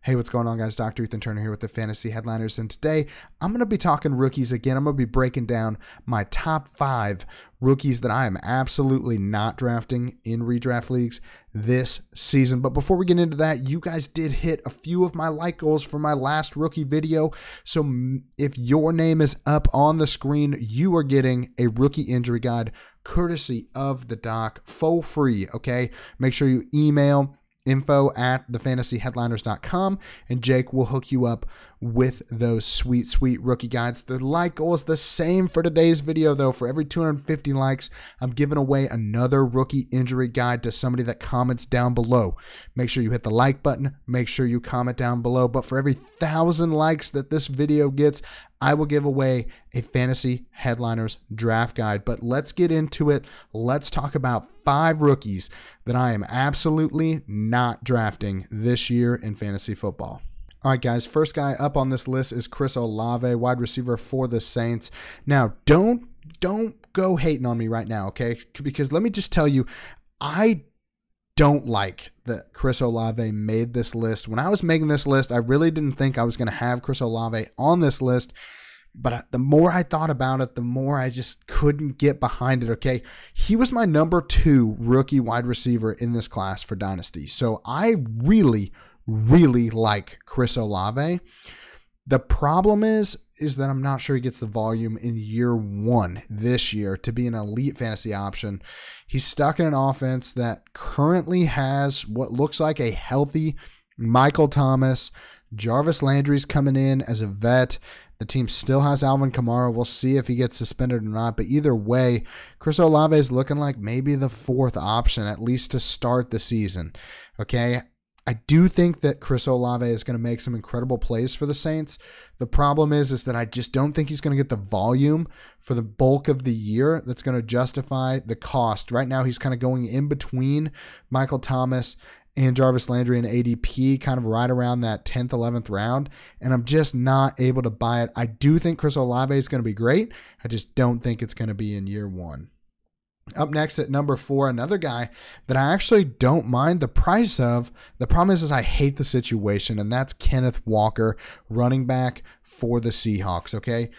Hey, what's going on, guys? Dr. Ethan Turner here with the Fantasy Headliners, and today I'm going to be talking rookies again. I'm going to be breaking down my top 5 rookies that I am absolutely not drafting in redraft leagues this season. But before we get into that, you guys did hit a few of my like goals for my last rookie video. So if your name is up on the screen, you are getting a rookie injury guide courtesy of the doc for free, okay? Make sure you email info@thefantasyheadliners.com and Jake will hook you up with those sweet rookie guides. The like goal is the same for today's video though. For every 250 likes, I'm giving away another rookie injury guide to somebody that comments down below. Make sure you hit the like button, make sure you comment down below. But for every 1,000 likes that this video gets, I will give away a Fantasy Headliners draft guide. But let's get into it. Let's talk about 5 rookies that I am absolutely not drafting this year in fantasy football. All right, guys, first guy up on this list is Chris Olave, wide receiver for the Saints. Now, don't go hating on me right now, okay? Because let me just tell you, I don't like that Chris Olave made this list. When I was making this list, I really didn't think I was going to have Chris Olave on this list. But the more I thought about it, the more I just couldn't get behind it, okay? He was my number 2 rookie wide receiver in this class for Dynasty. So I really like Chris Olave. The problem is that I'm not sure he gets the volume in year 1 this year to be an elite fantasy option. He's stuck in an offense that currently has what looks like a healthy Michael Thomas. Jarvis Landry's coming in as a vet. The team still has Alvin Kamara. We'll see if he gets suspended or not. But either way, Chris Olave is looking like maybe the 4th option, at least to start the season. Okay? I do think that Chris Olave is going to make some incredible plays for the Saints. The problem is that I just don't think he's going to get the volume for the bulk of the year that's going to justify the cost. Right now, he's kind of going in between Michael Thomas and Jarvis Landry and ADP, kind of right around that 10th, 11th round, and I'm just not able to buy it. I do think Chris Olave is going to be great. I just don't think it's going to be in year 1. Up next at number 4, another guy that I actually don't mind the price of. The problem is I hate the situation, and that's Kenneth Walker, running back for the Seahawks, okay?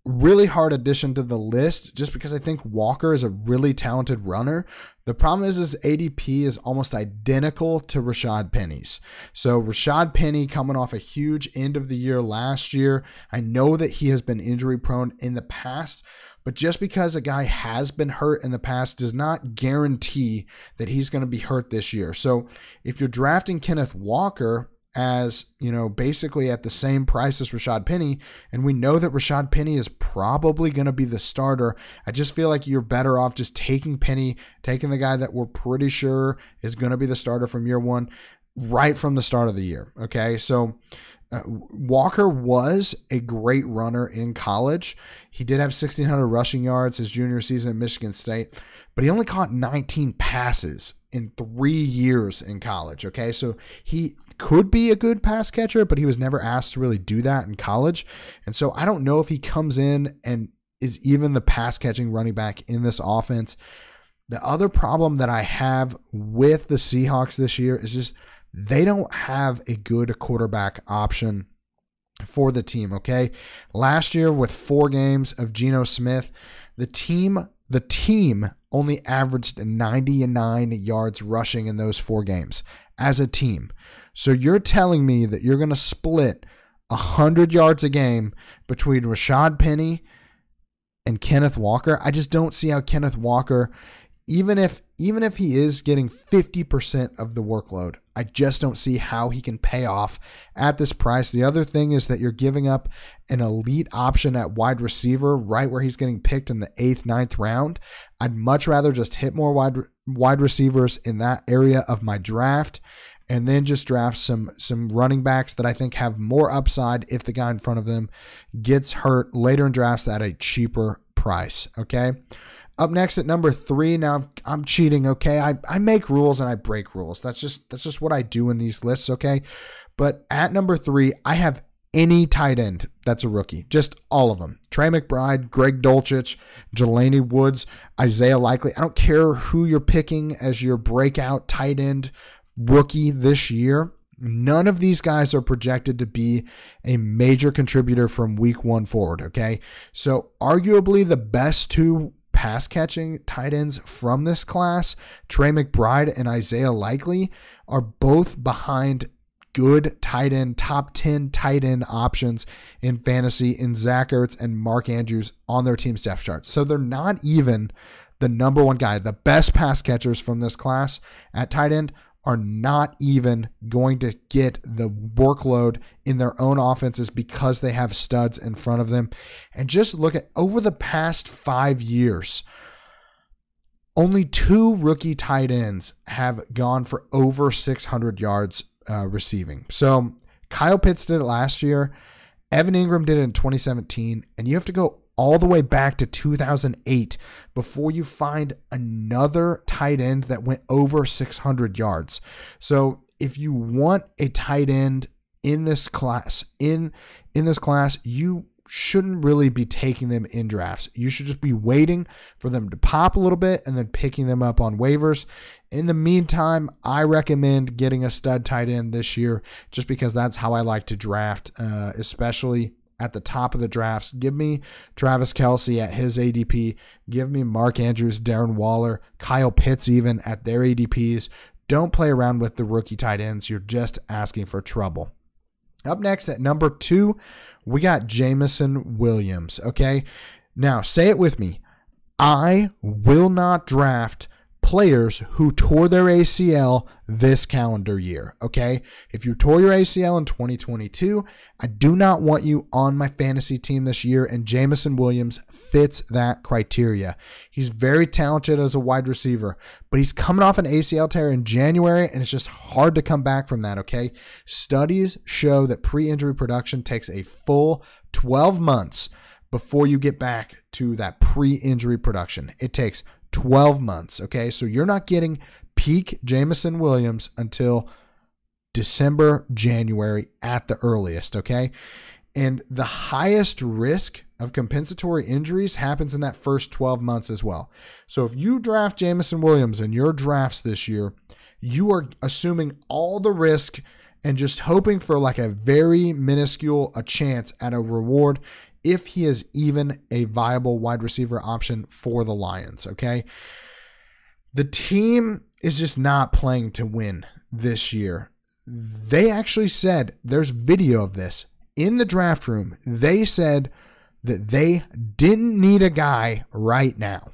Really hard addition to the list just because I think Walker is a really talented runner. The problem is ADP is almost identical to Rashad Penny's. So Rashad Penny coming off a huge end of the year last year. I know that he has been injury prone in the past, but just because a guy has been hurt in the past does not guarantee that he's going to be hurt this year. So if you're drafting Kenneth Walker as, you know, basically at the same price as Rashad Penny, and we know that Rashad Penny is probably going to be the starter, I just feel like you're better off just taking Penny, taking the guy that we're pretty sure is going to be the starter from year 1 right from the start of the year, okay? So Walker was a great runner in college. He did have 1,600 rushing yards his junior season at Michigan State, but he only caught 19 passes in 3 years in college, okay? So he could be a good pass catcher, but he was never asked to really do that in college. And so I don't know if he comes in and is even the pass catching running back in this offense. The other problem that I have with the Seahawks this year is just they don't have a good quarterback option for the team, okay? Last year with 4 games of Geno Smith, the team only averaged 99 yards rushing in those 4 games as a team. So you're telling me that you're going to split 100 yards a game between Rashad Penny and Kenneth Walker? I just don't see how Kenneth Walker, even if he is getting 50% of the workload, I just don't see how he can pay off at this price. The other thing is that you're giving up an elite option at wide receiver right where he's getting picked in the 8th, 9th round. I'd much rather just hit more wide receivers in that area of my draft and then just draft some running backs that I think have more upside if the guy in front of them gets hurt later in drafts at a cheaper price, okay? Up next at number 3, now I'm cheating, okay? I make rules and I break rules. That's just what I do in these lists, okay? But at number 3, I have any tight end that's a rookie, just all of them. Trey McBride, Greg Dulcich, Jelani Woods, Isaiah Likely. I don't care who you're picking as your breakout tight end rookie this year. None of these guys are projected to be a major contributor from week 1 forward, okay? So arguably the best 2 pass catching tight ends from this class, Trey McBride and Isaiah Likely, are both behind good tight end, top 10 tight end options in fantasy in Zach Ertz and Mark Andrews on their team's depth chart. So they're not even the number 1 guy. The best pass catchers from this class at tight end are not even going to get the workload in their own offenses because they have studs in front of them. And just look at over the past 5 years, only 2 rookie tight ends have gone for over 600 yards receiving. So Kyle Pitts did it last year. Evan Ingram did it in 2017. And you have to go all the way back to 2008 before you find another tight end that went over 600 yards. So if you want a tight end in this class, in this class, you shouldn't really be taking them in drafts. You should just be waiting for them to pop a little bit and then picking them up on waivers. In the meantime, I recommend getting a stud tight end this year just because that's how I like to draft, especially at the top of the drafts. Give me Travis Kelce at his ADP. Give me Mark Andrews, Darren Waller, Kyle Pitts even at their ADPs. Don't play around with the rookie tight ends. You're just asking for trouble. Up next at number 2, we got Jameson Williams, okay? Now, say it with me. I will not draft players who tore their ACL this calendar year, okay? If you tore your ACL in 2022, I do not want you on my fantasy team this year, and Jameson Williams fits that criteria. He's very talented as a wide receiver, but he's coming off an ACL tear in January, and it's just hard to come back from that, okay? Studies show that pre-injury production takes a full 12 months before you get back to that pre-injury production. It takes 12 months, okay? So you're not getting peak Jameson Williams until December, January at the earliest, okay? And the highest risk of compensatory injuries happens in that first 12 months as well. So if you draft Jameson Williams in your drafts this year, you are assuming all the risk and just hoping for like a very minuscule chance at a reward if he is even a viable wide receiver option for the Lions, okay? The team is just not playing to win this year. They actually said, there's video of this, in the draft room, they said that they didn't need a guy right now.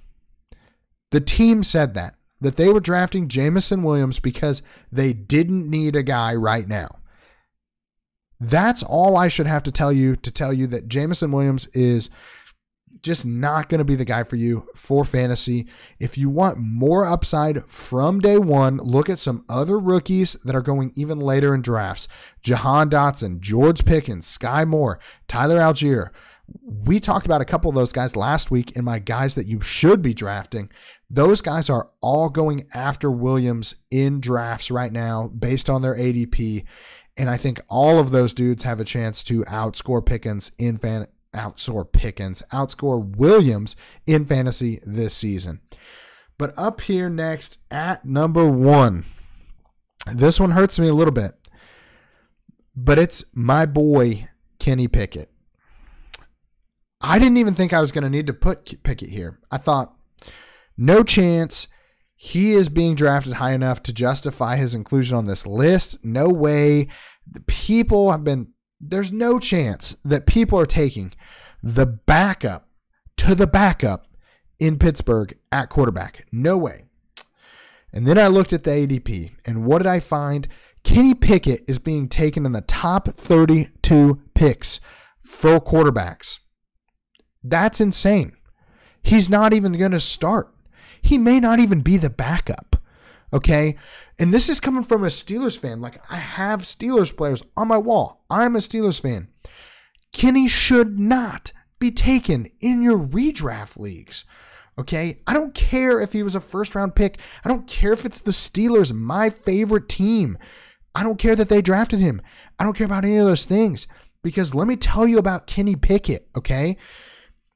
The team said that they were drafting Jameson Williams because they didn't need a guy right now. That's all I should have to tell you that Jameson Williams is just not going to be the guy for you for fantasy. If you want more upside from day one, look at some other rookies that are going even later in drafts. Jahan Dotson, George Pickens, Sky Moore, Tyler Algier. We talked about a couple of those guys last week in my guys that you should be drafting. Those guys are all going after Williams in drafts right now based on their ADP. And I think all of those dudes have a chance to outscore Williams in fantasy this season. But up here next at number 1, this one hurts me a little bit, but it's my boy, Kenny Pickett. I didn't even think I was going to need to put Pickett here. I thought, no chance. He is being drafted high enough to justify his inclusion on this list. No way. There's no chance that people are taking the backup to the backup in Pittsburgh at quarterback. No way. And then I looked at the ADP, and what did I find? Kenny Pickett is being taken in the top 32 picks for quarterbacks. That's insane. He's not even going to start. He may not even be the backup, okay? And this is coming from a Steelers fan. Like, I have Steelers players on my wall. I'm a Steelers fan. Kenny should not be taken in your redraft leagues, okay? I don't care if he was a first-round pick. I don't care if it's the Steelers, my favorite team. I don't care that they drafted him. I don't care about any of those things because let me tell you about Kenny Pickett, okay?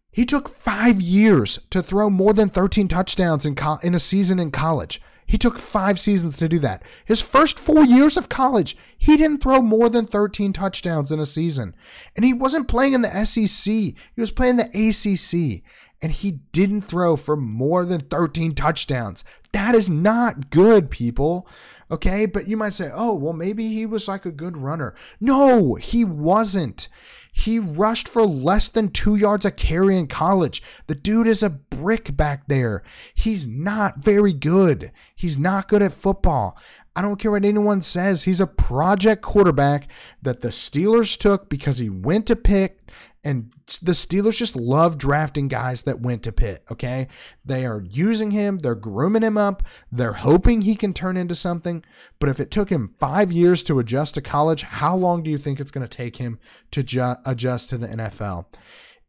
He took 5 years to throw more than 13 touchdowns in a season in college. He took 5 seasons to do that. His first 4 years of college, he didn't throw more than 13 touchdowns in a season. And he wasn't playing in the SEC. He was playing the ACC. And he didn't throw for more than 13 touchdowns. That is not good, people. Okay, but you might say, oh, well, maybe he was like a good runner. No, he wasn't. He rushed for less than 2 yards a carry in college. The dude is a brick back there. He's not very good. He's not good at football. I don't care what anyone says. He's a project quarterback that the Steelers took because he went to Pitt. And the Steelers just love drafting guys that went to Pitt, okay? They are using him. They're grooming him up. They're hoping he can turn into something. But if it took him 5 years to adjust to college, how long do you think it's going to take him to adjust to the NFL?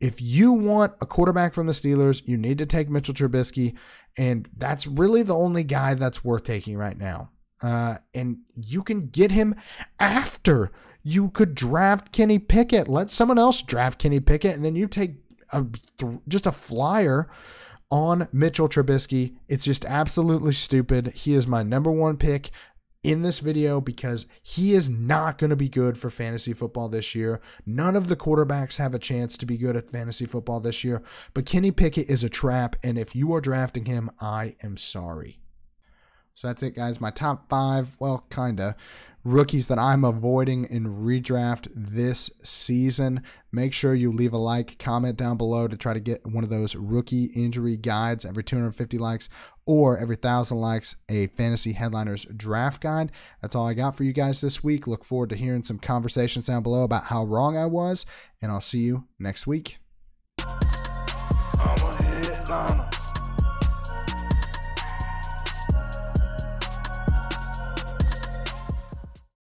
If you want a quarterback from the Steelers, you need to take Mitchell Trubisky. And that's really the only guy that's worth taking right now. And you can get him after you could draft Kenny Pickett. Let someone else draft Kenny Pickett, and then you take just a flyer on Mitchell Trubisky. It's just absolutely stupid. He is my #1 pick in this video because he is not going to be good for fantasy football this year. None of the quarterbacks have a chance to be good at fantasy football this year, but Kenny Pickett is a trap, and if you are drafting him, I am sorry. So that's it, guys. My top 5, well, kinda, rookies that I'm avoiding in redraft this season. Make sure you leave a like, comment down below to try to get one of those rookie injury guides every 250 likes, or every 1,000 likes, a Fantasy Headliners draft guide. That's all I got for you guys this week. Look forward to hearing some conversations down below about how wrong I was, and I'll see you next week.